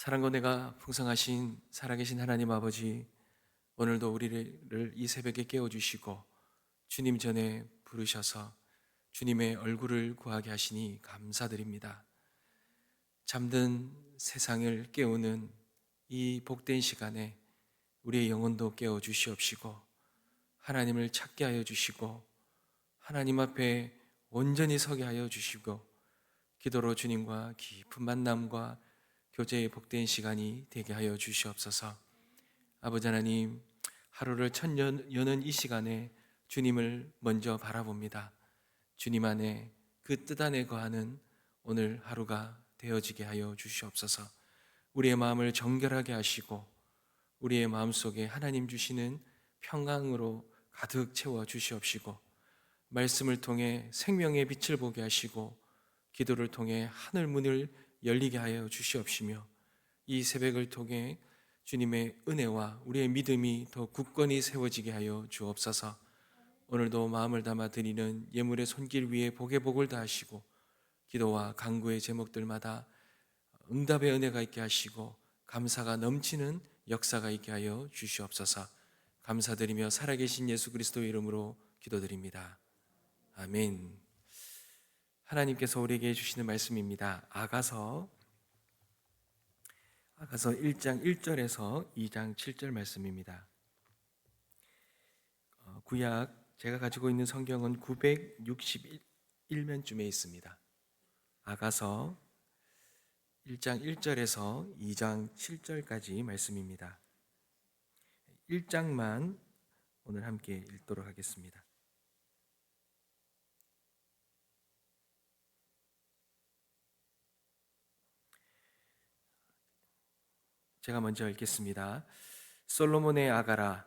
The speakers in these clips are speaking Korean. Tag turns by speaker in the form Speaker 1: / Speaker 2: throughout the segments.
Speaker 1: 사랑과 내가 풍성하신 살아계신 하나님 아버지, 오늘도 우리를 이 새벽에 깨워주시고 주님 전에 부르셔서 주님의 얼굴을 구하게 하시니 감사드립니다. 잠든 세상을 깨우는 이 복된 시간에 우리의 영혼도 깨워주시옵시고 하나님을 찾게 하여 주시고 하나님 앞에 온전히 서게 하여 주시고 기도로 주님과 깊은 만남과 교제의 복된 시간이 되게 하여 주시옵소서. 아버지 하나님, 하루를 첫 여는 이 시간에 주님을 먼저 바라봅니다. 주님 안에 그 뜻 안에 거하는 오늘 하루가 되어지게 하여 주시옵소서. 우리의 마음을 정결하게 하시고 우리의 마음속에 하나님 주시는 평강으로 가득 채워 주시옵시고 말씀을 통해 생명의 빛을 보게 하시고 기도를 통해 하늘 문을 열리게 하여 주시옵시며 이 새벽을 통해 주님의 은혜와 우리의 믿음이 더 굳건히 세워지게 하여 주옵소서. 오늘도 마음을 담아 드리는 예물의 손길 위에 복의 복을 다하시고 기도와 간구의 제목들마다 응답의 은혜가 있게 하시고 감사가 넘치는 역사가 있게 하여 주시옵소서. 감사드리며 살아계신 예수 그리스도의 이름으로 기도드립니다. 아멘. 하나님께서 우리에게 주시는 말씀입니다. 아가서 1장 1절에서 2장 7절 말씀입니다. 구약 제가 가지고 있는 성경은 961면쯤에 있습니다. 아가서 1장 1절에서 2장 7절까지 말씀입니다. 1장만 오늘 함께 읽도록 하겠습니다. 제가 먼저 읽겠습니다. 솔로몬의 아가라,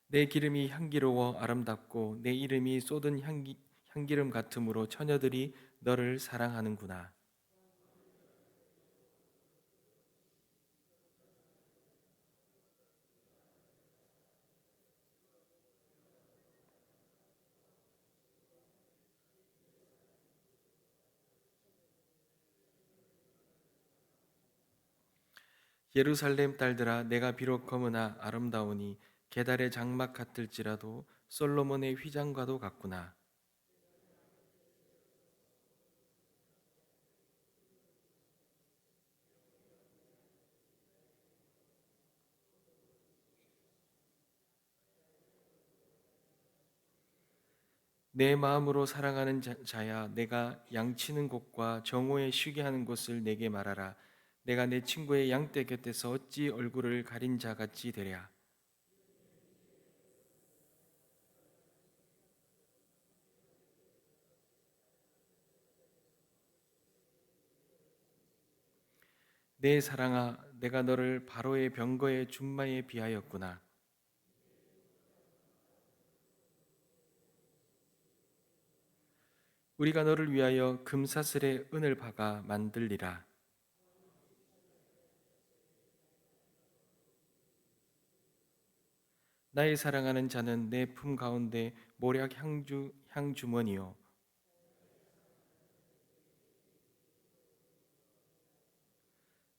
Speaker 1: 내 기름이 향기로워 아름답고 내 이름이 쏟은 향기름 같으므로 처녀들이 너를 사랑하는구나. 예루살렘 딸들아, 내가 비록 검으나 아름다우니 게달의 장막 같을지라도 솔로몬의 휘장과도 같구나. 내 마음으로 사랑하는 자야, 내가 양치는 곳과 정오에 쉬게 하는 곳을 내게 말하라. 내가 내 친구의 양떼 곁에서 어찌 얼굴을 가린 자 같이 되랴. 내 사랑아, 내가 너를 바로의 병거의 준마에 비하였구나. 우리가 너를 위하여 금사슬에 은을 박아 만들리라. 나의 사랑하는 자는 내 품 가운데 모략 향주머니요.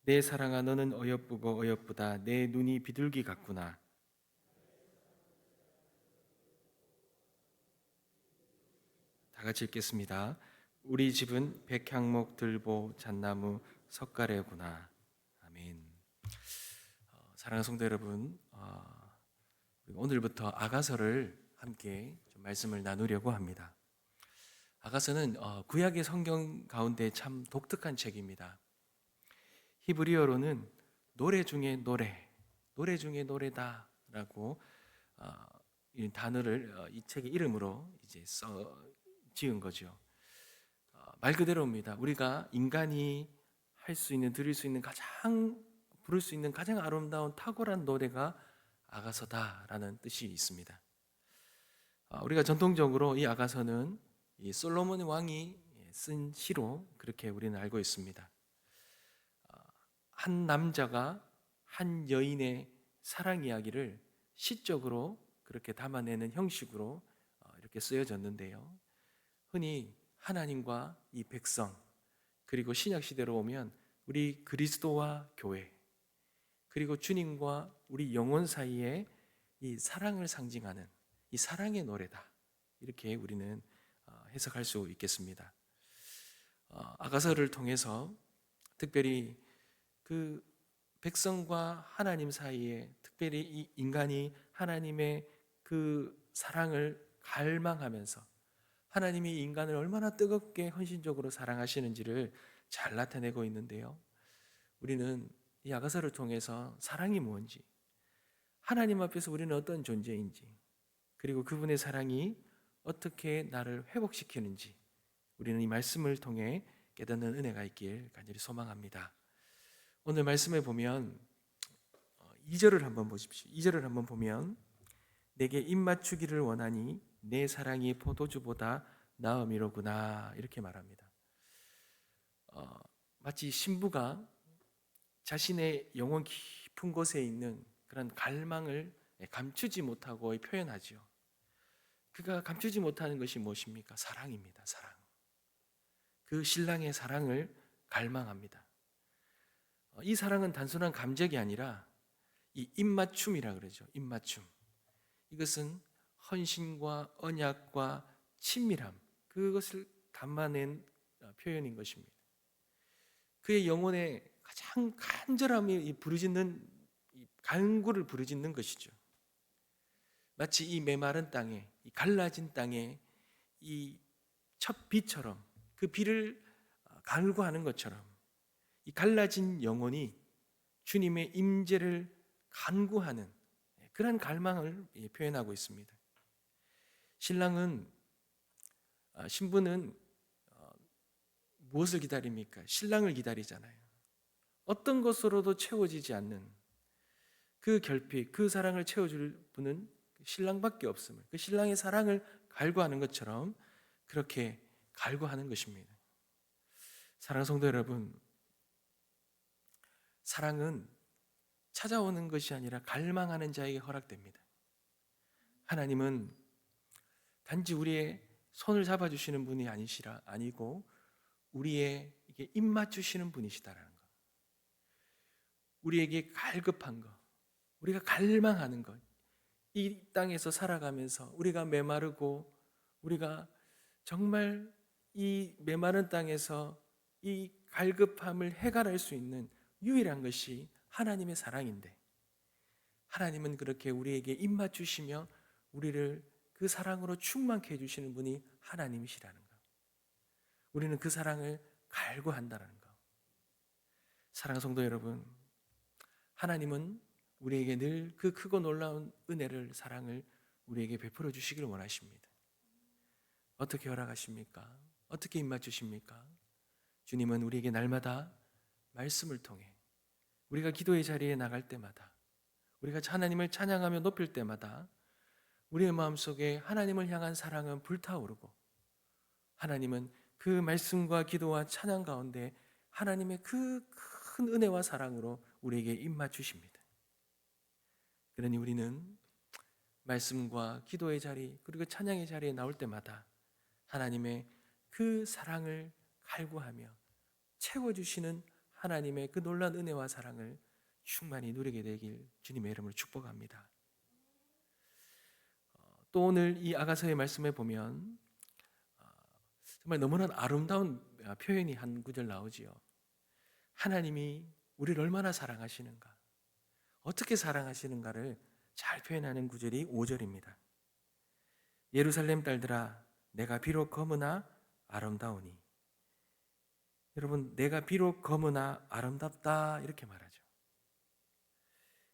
Speaker 1: 내 사랑아, 너는 어여쁘고 어여쁘다. 내 눈이 비둘기 같구나. 다 같이 읽겠습니다. 우리 집은 백향목, 들보, 잣나무, 석가래구나. 아멘. 사랑하는 성도 여러분, 오늘부터 아가서를 함께 좀 말씀을 나누려고 합니다. 아가서는 구약의 성경 가운데 참 독특한 책입니다. 히브리어로는 노래 중에 노래 중에 노래다라고 이 단어를 이 책의 이름으로 이제 지은 거죠. 말 그대로입니다. 우리가 인간이 할 수 있는, 들을 수 있는 부를 수 있는 가장 아름다운 탁월한 노래가 아가서다라는 뜻이 있습니다. 우리가 전통적으로 이 아가서는 이 솔로몬 왕이 쓴 시로 그렇게 우리는 알고 있습니다. 한 남자가 한 여인의 사랑 이야기를 시적으로 그렇게 담아내는 형식으로 이렇게 쓰여졌는데요. 흔히 하나님과 이 백성, 그리고 신약 시대로 오면 우리 그리스도와 교회, 그리고 주님과 우리 영혼 사이에 이 사랑을 상징하는 이 사랑의 노래다. 이렇게 우리는 해석할 수 있겠습니다. 아가서를 통해서 특별히 그 백성과 하나님 사이에, 특별히 이 인간이 하나님의 그 사랑을 갈망하면서 하나님이 인간을 얼마나 뜨겁게 헌신적으로 사랑하시는지를 잘 나타내고 있는데요. 우리는 이 아가서를 통해서 사랑이 뭔지, 하나님 앞에서 우리는 어떤 존재인지, 그리고 그분의 사랑이 어떻게 나를 회복시키는지 우리는 이 말씀을 통해 깨닫는 은혜가 있길 간절히 소망합니다. 오늘 말씀에 보면 2절을 한번 보십시오. 2절을 한번 보면 내게 입맞추기를 원하니 내 사랑이 포도주보다 나음이로구나, 이렇게 말합니다. 마치 신부가 자신의 영혼 깊은 곳에 있는 그런 갈망을 감추지 못하고 표현하죠. 그가 감추지 못하는 것이 무엇입니까? 사랑입니다. 사랑. 그 신랑의 사랑을 갈망합니다. 이 사랑은 단순한 감정이 아니라 이 입맞춤이라 그러죠. 입맞춤. 이것은 헌신과 언약과 친밀함, 그것을 담아낸 표현인 것입니다. 그의 영혼에 가장 간절함이 부르짖는 간구를 부르짖는 것이죠. 마치 이 메마른 땅에, 이 갈라진 땅에 이 첫 비처럼, 그 비를 간구하는 것처럼 이 갈라진 영혼이 주님의 임재를 간구하는 그런 갈망을 표현하고 있습니다. 신부는 무엇을 기다립니까? 신랑을 기다리잖아요. 어떤 것으로도 채워지지 않는 그 결핍, 그 사랑을 채워줄 분은 신랑밖에 없음을, 그 신랑의 사랑을 갈구하는 것처럼 그렇게 갈구하는 것입니다. 사랑하는 성도 여러분, 사랑은 찾아오는 것이 아니라 갈망하는 자에게 허락됩니다. 하나님은 단지 우리의 손을 잡아주시는 분이 아니고 우리의 입 맞추시는 분이시다라는 것. 우리에게 갈급한 것, 우리가 갈망하는 것, 이 땅에서 살아가면서 우리가 메마르고 우리가 정말 이 메마른 땅에서 이 갈급함을 해결할 수 있는 유일한 것이 하나님의 사랑인데, 하나님은 그렇게 우리에게 입맞추시며 우리를 그 사랑으로 충만케 해주시는 분이 하나님이시라는 것. 우리는 그 사랑을 갈구한다는 것. 사랑하는 성도 여러분, 하나님은 우리에게 늘 그 크고 놀라운 은혜를, 사랑을 우리에게 베풀어 주시기를 원하십니다. 어떻게 허락하십니까? 어떻게 입맞추십니까? 주님은 우리에게 날마다 말씀을 통해, 우리가 기도의 자리에 나갈 때마다, 우리가 하나님을 찬양하며 높일 때마다 우리의 마음속에 하나님을 향한 사랑은 불타오르고, 하나님은 그 말씀과 기도와 찬양 가운데 하나님의 그 큰 은혜와 사랑으로 우리에게 입맞추십니다. 그러니 우리는 말씀과 기도의 자리, 그리고 찬양의 자리에 나올 때마다 하나님의 그 사랑을 갈구하며 채워주시는 하나님의 그 놀라운 은혜와 사랑을 충만히 누리게 되길 주님의 이름으로 축복합니다. 또 오늘 이 아가서의 말씀에 보면 정말 너무나 아름다운 표현이 한 구절 나오지요. 하나님이 우리를 얼마나 사랑하시는가, 어떻게 사랑하시는가를 잘 표현하는 구절이 5절입니다. 예루살렘 딸들아, 내가 비록 검으나 아름다우니. 여러분, 내가 비록 검으나 아름답다, 이렇게 말하죠.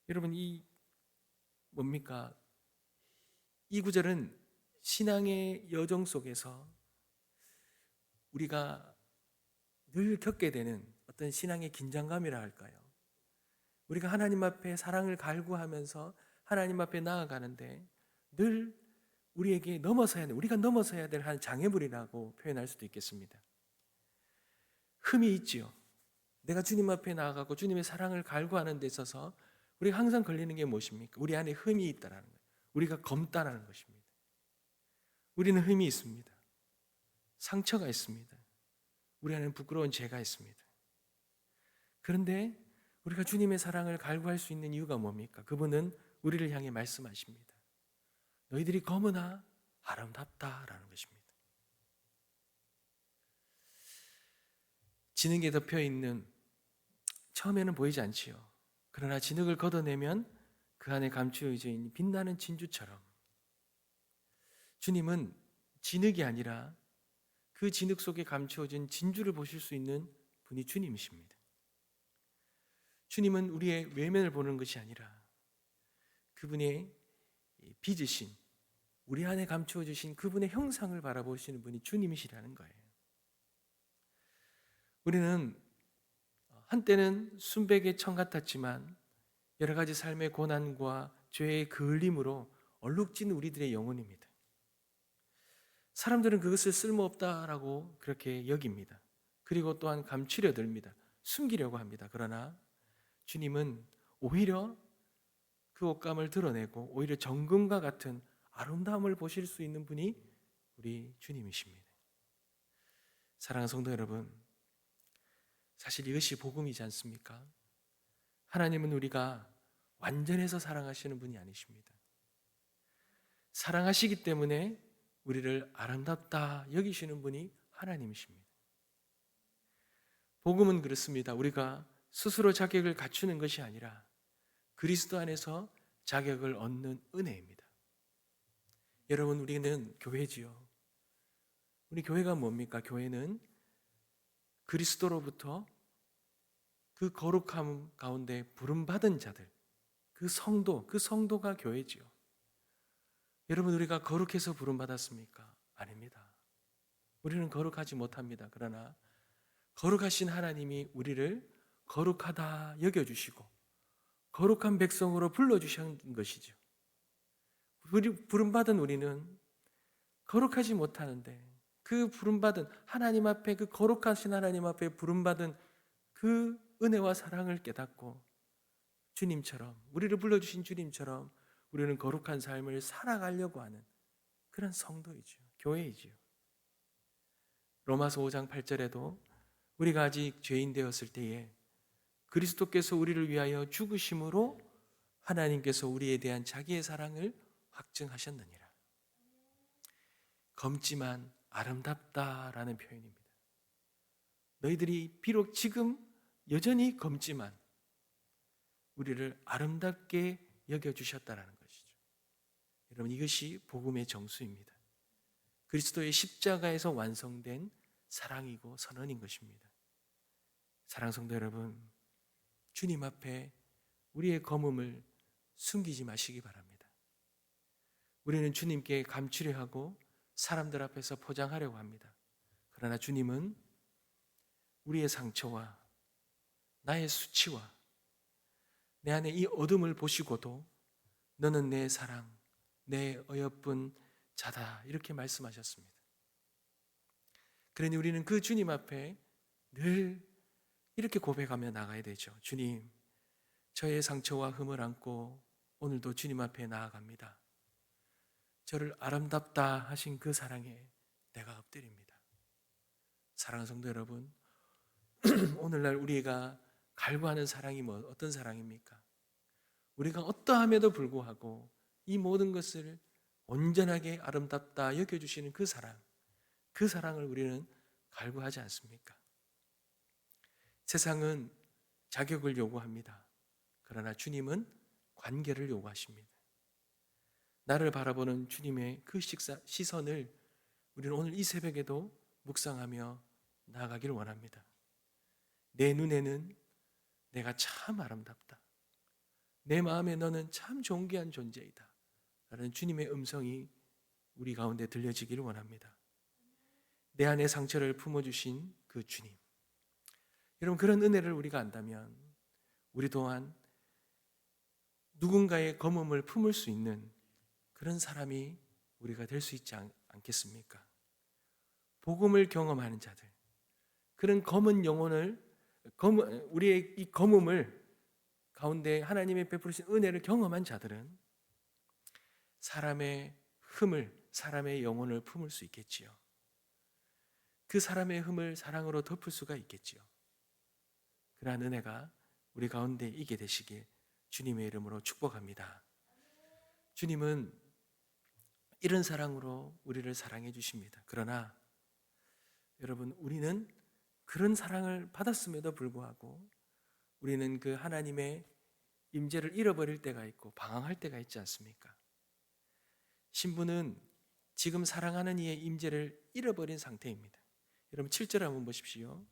Speaker 1: 여러분, 이 뭡니까? 이 구절은 신앙의 여정 속에서 우리가 늘 겪게 되는 어떤 신앙의 긴장감이라 할까요? 우리가 하나님 앞에 사랑을 갈구하면서 하나님 앞에 나아가는데 늘 우리에게 우리가 넘어서야 될 한 장애물이라고 표현할 수도 있겠습니다. 흠이 있지요. 내가 주님 앞에 나아가고 주님의 사랑을 갈구하는 데 있어서 우리가 항상 걸리는 게 무엇입니까? 우리 안에 흠이 있다라는 거예요. 우리가 검다라는 것입니다. 우리는 흠이 있습니다. 상처가 있습니다. 우리 안에는 부끄러운 죄가 있습니다. 그런데 우리가 주님의 사랑을 갈구할 수 있는 이유가 뭡니까? 그분은 우리를 향해 말씀하십니다. 너희들이 검으나 아름답다라는 것입니다. 진흙에 덮여 있는, 처음에는 보이지 않지요. 그러나 진흙을 걷어내면 그 안에 감추어져 있는 빛나는 진주처럼, 주님은 진흙이 아니라 그 진흙 속에 감추어진 진주를 보실 수 있는 분이 주님이십니다. 주님은 우리의 외면을 보는 것이 아니라 그분의 빚으신, 우리 안에 감추어 주신 그분의 형상을 바라보시는 분이 주님이시라는 거예요. 우리는 한때는 순백의 청 같았지만 여러 가지 삶의 고난과 죄의 그을림으로 얼룩진 우리들의 영혼입니다. 사람들은 그것을 쓸모없다라고 그렇게 여깁니다. 그리고 또한 감추려 듭니다. 숨기려고 합니다. 그러나 주님은 오히려 그 옷감을 드러내고 오히려 정금과 같은 아름다움을 보실 수 있는 분이 우리 주님이십니다. 사랑하는 성도 여러분, 사실 이것이 복음이지 않습니까? 하나님은 우리가 완전해서 사랑하시는 분이 아니십니다. 사랑하시기 때문에 우리를 아름답다 여기시는 분이 하나님이십니다. 복음은 그렇습니다. 우리가 스스로 자격을 갖추는 것이 아니라 그리스도 안에서 자격을 얻는 은혜입니다. 여러분, 우리는 교회지요. 우리 교회가 뭡니까? 교회는 그리스도로부터 그 거룩함 가운데 부름받은 자들, 그 성도가 교회지요. 여러분, 우리가 거룩해서 부름받았습니까? 아닙니다. 우리는 거룩하지 못합니다. 그러나 거룩하신 하나님이 우리를 거룩하다 여겨주시고 거룩한 백성으로 불러주신 것이죠. 부름받은 우리는 거룩하지 못하는데 그 부름받은 하나님 앞에, 그 거룩하신 하나님 앞에 부름받은 그 은혜와 사랑을 깨닫고 주님처럼, 우리를 불러주신 주님처럼 우리는 거룩한 삶을 살아가려고 하는 그런 성도이죠. 교회이지요. 로마서 5장 8절에도 우리가 아직 죄인 되었을 때에 그리스도께서 우리를 위하여 죽으심으로 하나님께서 우리에 대한 자기의 사랑을 확증하셨느니라. 검지만 아름답다라는 표현입니다. 너희들이 비록 지금 여전히 검지만 우리를 아름답게 여겨주셨다라는 것이죠. 여러분, 이것이 복음의 정수입니다. 그리스도의 십자가에서 완성된 사랑이고 선언인 것입니다. 사랑하는 성도 여러분, 주님 앞에 우리의 검음을 숨기지 마시기 바랍니다. 우리는 주님께 감추려 하고 사람들 앞에서 포장하려고 합니다. 그러나 주님은 우리의 상처와 나의 수치와 내 안에 이 어둠을 보시고도 너는 내 사랑, 내 어여쁜 자다, 이렇게 말씀하셨습니다. 그러니 우리는 그 주님 앞에 늘 이렇게 고백하며 나가야 되죠. 주님, 저의 상처와 흠을 안고 오늘도 주님 앞에 나아갑니다. 저를 아름답다 하신 그 사랑에 내가 엎드립니다. 사랑하는 성도 여러분, 오늘날 우리가 갈구하는 사랑이 어떤 사랑입니까? 우리가 어떠함에도 불구하고 이 모든 것을 온전하게 아름답다 여겨주시는 그 사랑을 우리는 갈구하지 않습니까? 세상은 자격을 요구합니다. 그러나 주님은 관계를 요구하십니다. 나를 바라보는 주님의 그 시선을 우리는 오늘 이 새벽에도 묵상하며 나아가길 원합니다. 내 눈에는 내가 참 아름답다. 내 마음에 너는 참 존귀한 존재이다. 라는 주님의 음성이 우리 가운데 들려지기를 원합니다. 내 안에 상처를 품어주신 그 주님. 여러분, 그런 은혜를 우리가 안다면 우리 또한 누군가의 검음을 품을 수 있는 그런 사람이 우리가 될 수 있지 않겠습니까? 복음을 경험하는 자들, 그런 검은 영혼을, 우리의 이 검음을 가운데 하나님의 베푸신 은혜를 경험한 자들은 사람의 흠을, 사람의 영혼을 품을 수 있겠지요. 그 사람의 흠을 사랑으로 덮을 수가 있겠지요. 그러한 은혜가 우리 가운데 있게 되시길 주님의 이름으로 축복합니다. 주님은 이런 사랑으로 우리를 사랑해 주십니다. 그러나 여러분, 우리는 그런 사랑을 받았음에도 불구하고 우리는 그 하나님의 임재를 잃어버릴 때가 있고 방황할 때가 있지 않습니까? 신부는 지금 사랑하는 이의 임재를 잃어버린 상태입니다. 여러분 7절 한번 보십시오.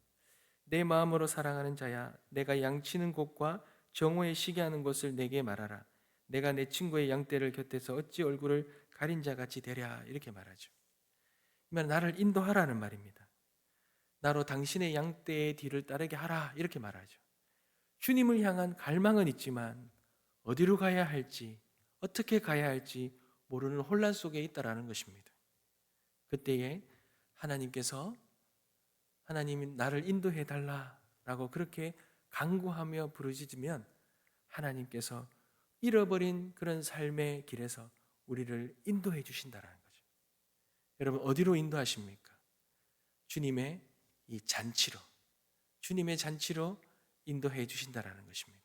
Speaker 1: 내 마음으로 사랑하는 자야, 내가 양치는 곳과 정오에 쉬게 하는 곳을 내게 말하라. 내가 내 친구의 양떼를 곁에서 어찌 얼굴을 가린 자같이 되랴. 이렇게 말하죠. 나를 인도하라는 말입니다. 나로 당신의 양떼의 뒤를 따르게 하라. 이렇게 말하죠. 주님을 향한 갈망은 있지만 어디로 가야 할지, 어떻게 가야 할지 모르는 혼란 속에 있다라는 것입니다. 그때에 하나님께서 하나님이 나를 인도해 달라라고 그렇게 간구하며 부르짖으면 하나님께서 잃어버린 그런 삶의 길에서 우리를 인도해 주신다라는 거죠. 여러분, 어디로 인도하십니까? 주님의 이 잔치로, 주님의 잔치로 인도해 주신다라는 것입니다.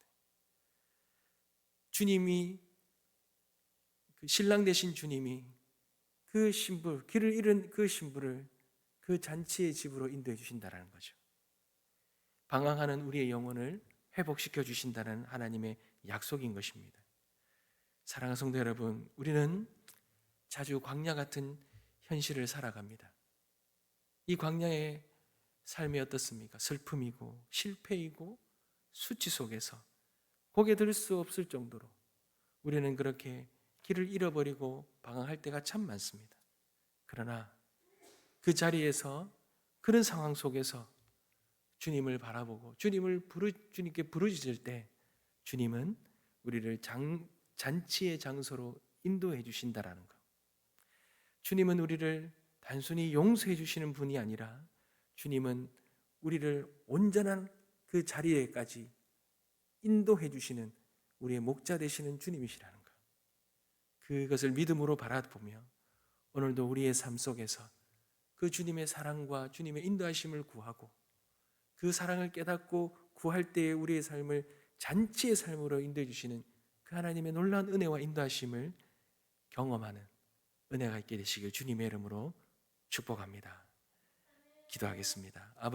Speaker 1: 주님이, 그 신랑 되신 주님이 그 신부, 길을 잃은 그 신부를 그 잔치의 집으로 인도해 주신다라는 거죠. 방황하는 우리의 영혼을 회복시켜 주신다는 하나님의 약속인 것입니다. 사랑하는 성도 여러분, 우리는 자주 광야 같은 현실을 살아갑니다. 이 광야의 삶이 어떻습니까? 슬픔이고 실패이고 수치 속에서 고개 들 수 없을 정도로 우리는 그렇게 길을 잃어버리고 방황할 때가 참 많습니다. 그러나 그 자리에서, 그런 상황 속에서 주님을 바라보고 주님께 부르짖을 때 주님은 우리를 잔치의 장소로 인도해 주신다라는 것. 주님은 우리를 단순히 용서해 주시는 분이 아니라 주님은 우리를 온전한 그 자리에까지 인도해 주시는 우리의 목자 되시는 주님이시라는 것. 그것을 믿음으로 바라보며 오늘도 우리의 삶 속에서 그 주님의 사랑과 주님의 인도하심을 구하고 그 사랑을 깨닫고 구할 때에 우리의 삶을 잔치의 삶으로 인도해 주시는 그 하나님의 놀라운 은혜와 인도하심을 경험하는 은혜가 있게 되시길 주님의 이름으로 축복합니다. 기도하겠습니다. 아버지